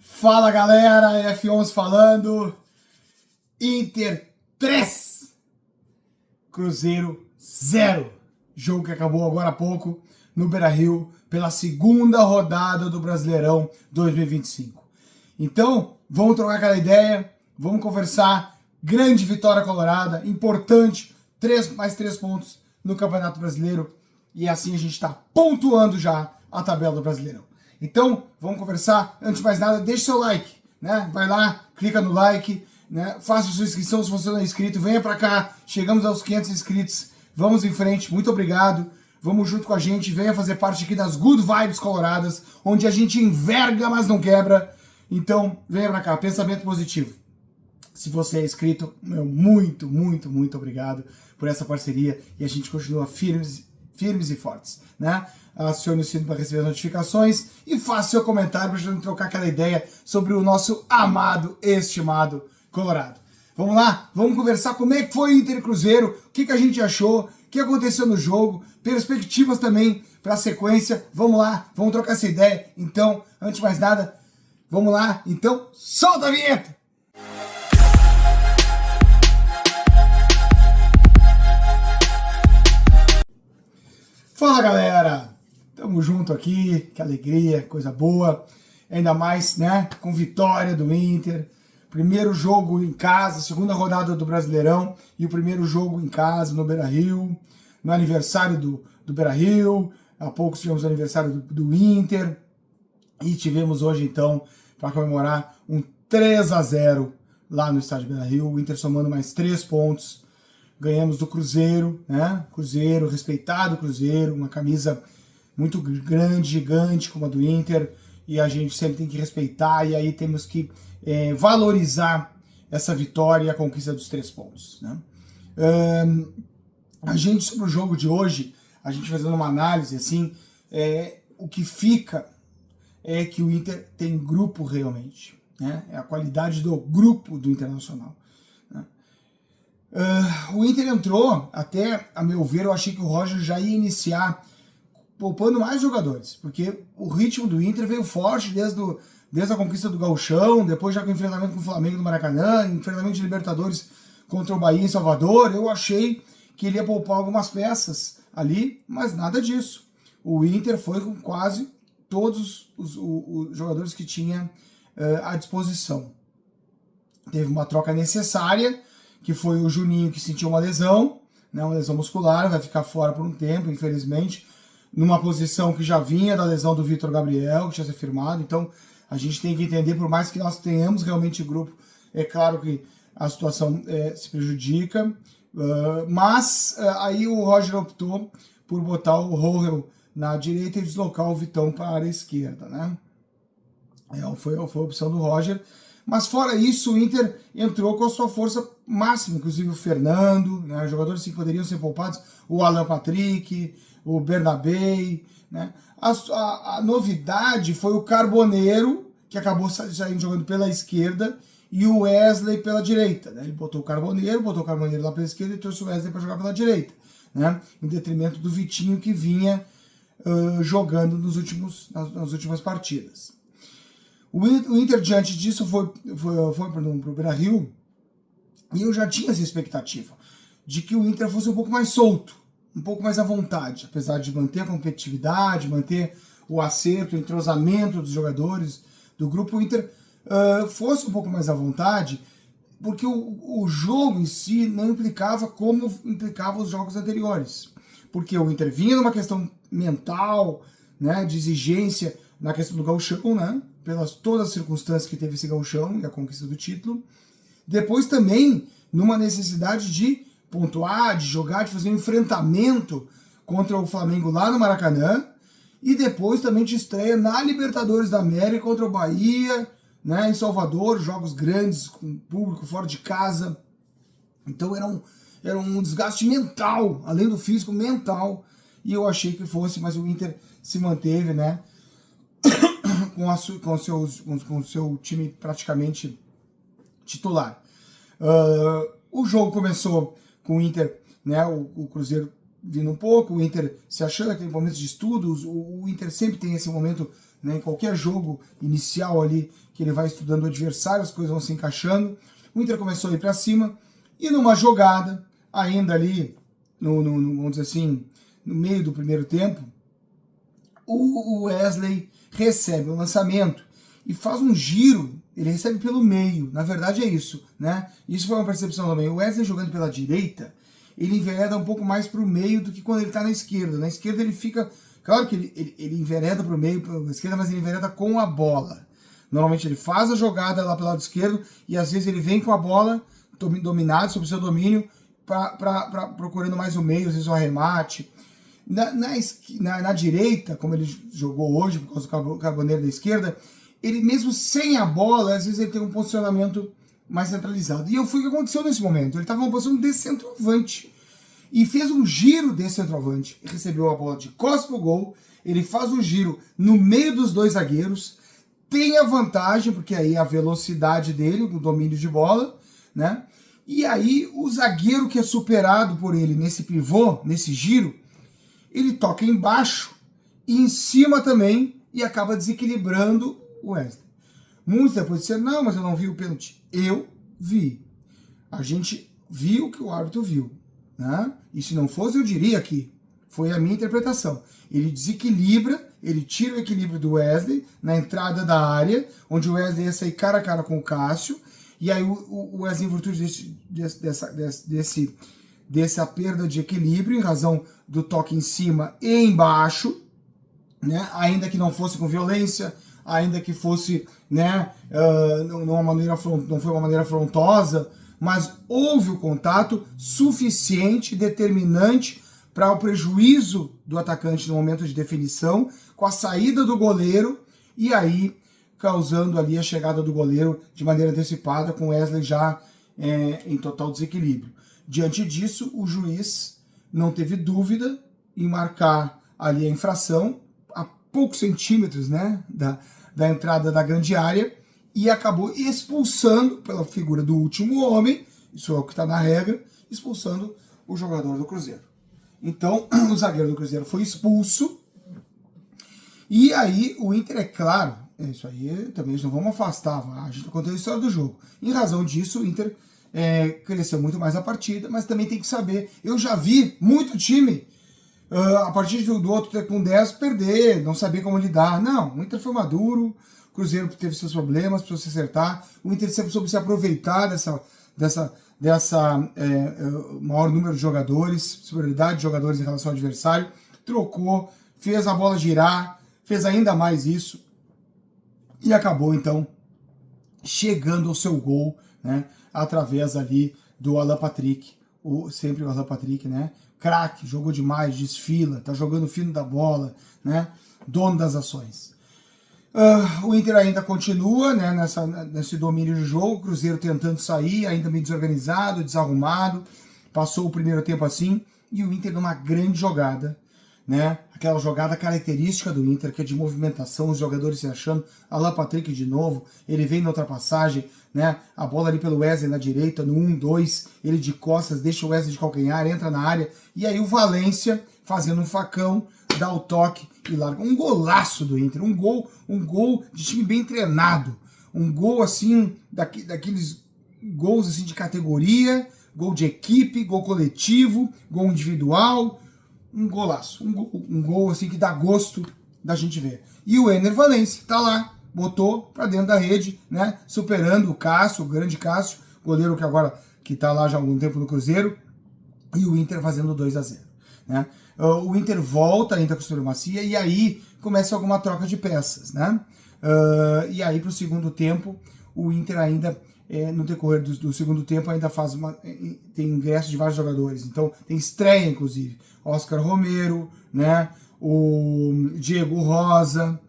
Fala galera, F11 falando, Inter 3, Cruzeiro 0, jogo que acabou agora há pouco no Beira-Rio pela segunda rodada do Brasileirão 2025. Então, vamos trocar aquela ideia, vamos conversar, grande vitória colorada, importante, mais 3 pontos no Campeonato Brasileiro e assim a gente está pontuando já a tabela do Brasileirão. Então, vamos conversar. Antes de mais nada, deixe seu like, né? Vai lá, clica no like, né? Faça sua inscrição se você não é inscrito. Venha pra cá, chegamos aos 500 inscritos. Vamos em frente, muito obrigado. Vamos junto com a gente, venha fazer parte aqui das Good Vibes Coloradas, onde a gente enverga, mas não quebra. Então, venha pra cá, pensamento positivo. Se você é inscrito, meu, muito obrigado por essa parceria e a gente continua firmes e fortes, né? Acione o sino para receber as notificações e faça seu comentário para a gente trocar aquela ideia sobre o nosso amado, estimado Colorado. Vamos lá? Vamos conversar como é que foi o Inter e Cruzeiro, o que a gente achou, o que aconteceu no jogo, perspectivas também para a sequência. Vamos lá, vamos trocar essa ideia. Então, antes de mais nada, vamos lá. Então, solta a vinheta! Fala galera, tamo junto aqui, que alegria, coisa boa, ainda mais, né, com vitória do Inter, primeiro jogo em casa, segunda rodada do Brasileirão e o primeiro jogo em casa no Beira-Rio, no aniversário do Beira-Rio, há pouco tivemos o aniversário do Inter e tivemos hoje então, para comemorar, um 3-0 lá no estádio Beira-Rio, o Inter somando mais 3 pontos, ganhamos do Cruzeiro, né? Cruzeiro, respeitado Cruzeiro, uma camisa muito grande, gigante como a do Inter, e a gente sempre tem que respeitar, e aí temos que valorizar essa vitória e a conquista dos 3 pontos, né? A gente, sobre o jogo de hoje, a gente fazendo uma análise, assim, o que fica é que o Inter tem grupo realmente, né? É a qualidade do grupo do Internacional. O Inter entrou, até a meu ver, eu achei que o Roger já ia iniciar poupando mais jogadores, porque o ritmo do Inter veio forte desde a conquista do Gauchão, depois já com o enfrentamento com o Flamengo no Maracanã, enfrentamento de Libertadores contra o Bahia em Salvador. Eu achei que ele ia poupar algumas peças ali, mas nada disso. O Inter foi com quase todos os jogadores que tinha à disposição. Teve uma troca necessária, que foi o Juninho que sentiu uma lesão, né, uma lesão muscular, vai ficar fora por um tempo, infelizmente, numa posição que já vinha da lesão do Vitor Gabriel, que tinha se firmado. Então a gente tem que entender, por mais que nós tenhamos realmente grupo, é claro que a situação se prejudica, mas aí o Roger optou por botar o Rohel na direita e deslocar o Vitão para a esquerda, né? Foi a opção do Roger. Mas fora isso, o Inter entrou com a sua força máxima, inclusive o Fernando, né, jogadores que poderiam ser poupados, o Alan Patrick, o Bernabé, né. A novidade foi o Carboneiro, que acabou saindo jogando pela esquerda, e o Wesley pela direita, né. Ele botou o Carboneiro lá pela esquerda e trouxe o Wesley para jogar pela direita, né, em detrimento do Vitinho, que vinha jogando nas últimas partidas. O Inter, diante disso, foi para o Beira-Rio, e eu já tinha essa expectativa de que o Inter fosse um pouco mais solto, um pouco mais à vontade, apesar de manter a competitividade, manter o acerto, o entrosamento dos jogadores do grupo. O Inter fosse um pouco mais à vontade, porque o jogo em si não implicava como implicava os jogos anteriores, porque o Inter vinha numa questão mental, né, de exigência na questão do Gauchão, né, pelas todas as circunstâncias que teve esse Gauchão e a conquista do título. Depois também numa necessidade de pontuar, de jogar, de fazer um enfrentamento contra o Flamengo lá no Maracanã. E depois também de estreia na Libertadores da América contra o Bahia, né, em Salvador, jogos grandes, com público fora de casa. Então era um desgaste mental, além do físico, mental. E eu achei que fosse, mas o Inter se manteve, né, com o seu time praticamente titular. O jogo começou com o Inter, né, o Cruzeiro vindo um pouco, o Inter se achando aquele momento de estudos. O Inter sempre tem esse momento né? Em qualquer jogo inicial ali, que ele vai estudando o adversário, as coisas vão se encaixando. O Inter começou a ir para cima, e numa jogada, ainda ali, vamos dizer assim, no meio do primeiro tempo, o Wesley recebe um lançamento e faz um giro, ele recebe pelo meio, na verdade é isso, né? Isso foi uma percepção também. O Wesley jogando pela direita, ele envereda um pouco mais para o meio do que quando ele está na esquerda. Na esquerda ele fica, claro que ele envereda para o meio, para a esquerda, mas ele envereda com a bola. Normalmente ele faz a jogada lá pelo lado esquerdo e às vezes ele vem com a bola dominado, sob o seu domínio, procurando mais o meio, às vezes o arremate. Na direita, como ele jogou hoje, por causa do Carboneiro da esquerda, ele mesmo sem a bola, às vezes ele tem um posicionamento mais centralizado. E foi o que aconteceu nesse momento. Ele estava numa posição de centroavante. E fez um giro de centroavante. Recebeu a bola de costas pro gol. Ele faz um giro no meio dos dois zagueiros. Tem a vantagem, porque aí a velocidade dele, o domínio de bola, né? E aí o zagueiro que é superado por ele nesse pivô, nesse giro, ele toca embaixo e em cima também e acaba desequilibrando o Wesley. Muitos depois disseram, não, mas eu não vi o pênalti. Eu vi. A gente viu o que o árbitro viu, né? E se não fosse, eu diria que foi a minha interpretação. Ele desequilibra, ele tira o equilíbrio do Wesley na entrada da área, onde o Wesley ia sair cara a cara com o Cássio, e aí o Wesley, em virtude dessa perda de equilíbrio, em razão do toque em cima e embaixo, né? Ainda que não fosse com violência, ainda que fosse, né, não foi uma maneira afrontosa, mas houve o contato suficiente, determinante para o prejuízo do atacante no momento de definição, com a saída do goleiro, e aí causando ali a chegada do goleiro de maneira antecipada, com Wesley já em total desequilíbrio. Diante disso, o juiz não teve dúvida em marcar ali a infração, a poucos centímetros, né, da entrada da grande área, e acabou expulsando, pela figura do último homem, isso é o que está na regra, expulsando o jogador do Cruzeiro. Então, o zagueiro do Cruzeiro foi expulso, e aí o Inter, é claro, isso aí também não vamos afastar, a gente está contando a história do jogo. Em razão disso, o Inter cresceu muito mais a partida, mas também tem que saber, eu já vi muito time, a partir do outro ter com 10, perder, não saber como lidar. Não, o Inter foi maduro, o Cruzeiro teve seus problemas, precisou se acertar, o Inter sempre soube se aproveitar dessa maior número de jogadores, superioridade de jogadores em relação ao adversário, trocou, fez a bola girar, fez ainda mais isso, e acabou, então, chegando ao seu gol, né, através ali do Alan Patrick, sempre o Alan Patrick, né, craque, jogou demais, desfila, tá jogando fino da bola, né, dono das ações. O Inter ainda continua, né, nesse domínio de jogo, o Cruzeiro tentando sair, ainda meio desorganizado, desarrumado, passou o primeiro tempo assim, e o Inter numa grande jogada, né, aquela jogada característica do Inter, que é de movimentação, os jogadores se achando, Alan Patrick de novo, ele vem na ultrapassagem, né, a bola ali pelo Wesley na direita, no 1-2, ele de costas, deixa o Wesley de calcanhar, entra na área, e aí o Valência, fazendo um facão, dá o toque e larga. Um golaço do Inter, um gol de time bem treinado, um gol assim, daqueles gols assim de categoria, gol de equipe, gol coletivo, gol individual, um golaço, um gol assim que dá gosto da gente ver. E o Ener Valencia tá lá, botou para dentro da rede, né, superando o Cássio, o grande Cássio, goleiro que agora que tá lá já há algum tempo no Cruzeiro, e o Inter fazendo 2-0, né? O Inter volta ainda com o supremacia e aí começa alguma troca de peças, né? E aí para o segundo tempo, o Inter ainda, no decorrer do segundo tempo, ainda tem ingresso de vários jogadores. Então tem estreia, inclusive, Oscar Romero, né? O Diego Rosa,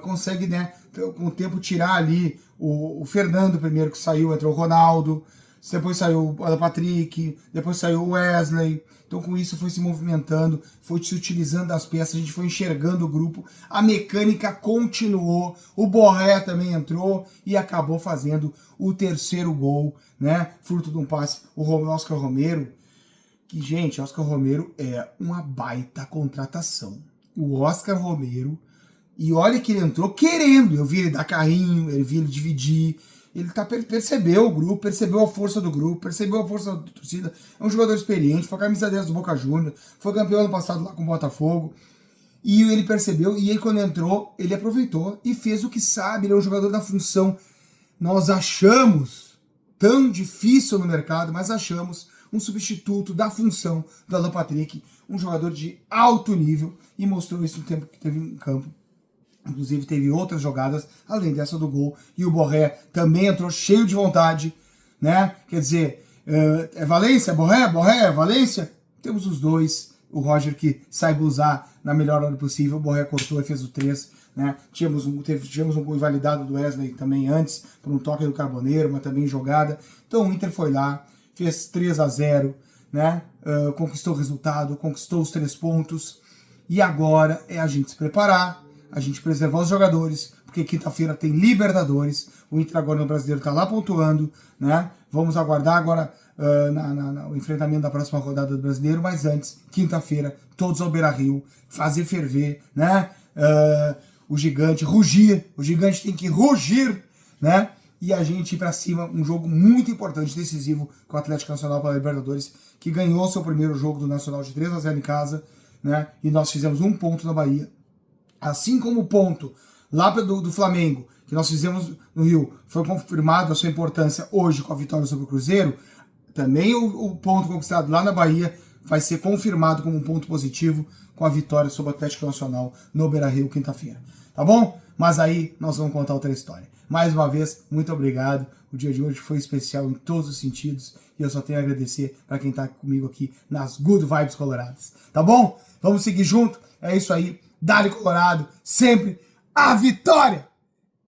consegue, né, com o tempo tirar ali o Fernando primeiro que saiu, entrou o Ronaldo, depois saiu o Alan Patrick, depois saiu o Wesley. Então com isso foi se movimentando, foi se utilizando das peças, a gente foi enxergando o grupo, a mecânica continuou, o Borré também entrou e acabou fazendo o terceiro gol, né? Fruto de um passe, o Oscar Romero, que, gente, Oscar Romero é uma baita contratação. O Oscar Romero E olha que ele entrou querendo. Eu vi ele dar carrinho, eu vi ele dividir. Ele percebeu o grupo, percebeu a força do grupo, percebeu a força da torcida. É um jogador experiente, foi camisa 10 do Boca Juniors, foi campeão ano passado lá com o Botafogo. E ele percebeu, e aí quando entrou, ele aproveitou e fez o que sabe. Ele é um jogador da função. Nós achamos, tão difícil no mercado, mas achamos um substituto da função do Alan Patrick, um jogador de alto nível, e mostrou isso no tempo que teve em campo. Inclusive teve outras jogadas, além dessa do gol, e o Borré também entrou cheio de vontade, né? Quer dizer, é Valência, Borré, Valência? Temos os dois, o Roger que saiba usar na melhor hora possível, o Borré cortou e fez o 3, né? Tivemos um gol invalidado do Wesley também antes, por um toque do Carboneiro, mas também jogada. Então o Inter foi lá, fez 3-0, né? Conquistou o resultado, conquistou os 3 pontos, e agora é a gente se preparar, a gente preservar os jogadores, porque quinta-feira tem Libertadores, o Inter agora no Brasileiro está lá pontuando, né? Vamos aguardar agora o enfrentamento da próxima rodada do Brasileiro, mas antes, quinta-feira, todos ao Beira-Rio, fazer ferver, né? O gigante rugir, o gigante tem que rugir, né? E a gente ir para cima, um jogo muito importante, decisivo, com o Atlético Nacional pela Libertadores, que ganhou seu primeiro jogo do Nacional de 3-0 em casa, né? E nós fizemos 1 ponto na Bahia. Assim como o ponto lá do Flamengo, que nós fizemos no Rio, foi confirmado a sua importância hoje com a vitória sobre o Cruzeiro, também o ponto conquistado lá na Bahia vai ser confirmado como um ponto positivo com a vitória sobre o Atlético Nacional no Beira-Rio, quinta-feira. Tá bom? Mas aí nós vamos contar outra história. Mais uma vez, muito obrigado. O dia de hoje foi especial em todos os sentidos e eu só tenho a agradecer para quem está comigo aqui nas Good Vibes Coloradas. Tá bom? Vamos seguir junto? É isso aí. Dale Colorado, sempre a vitória!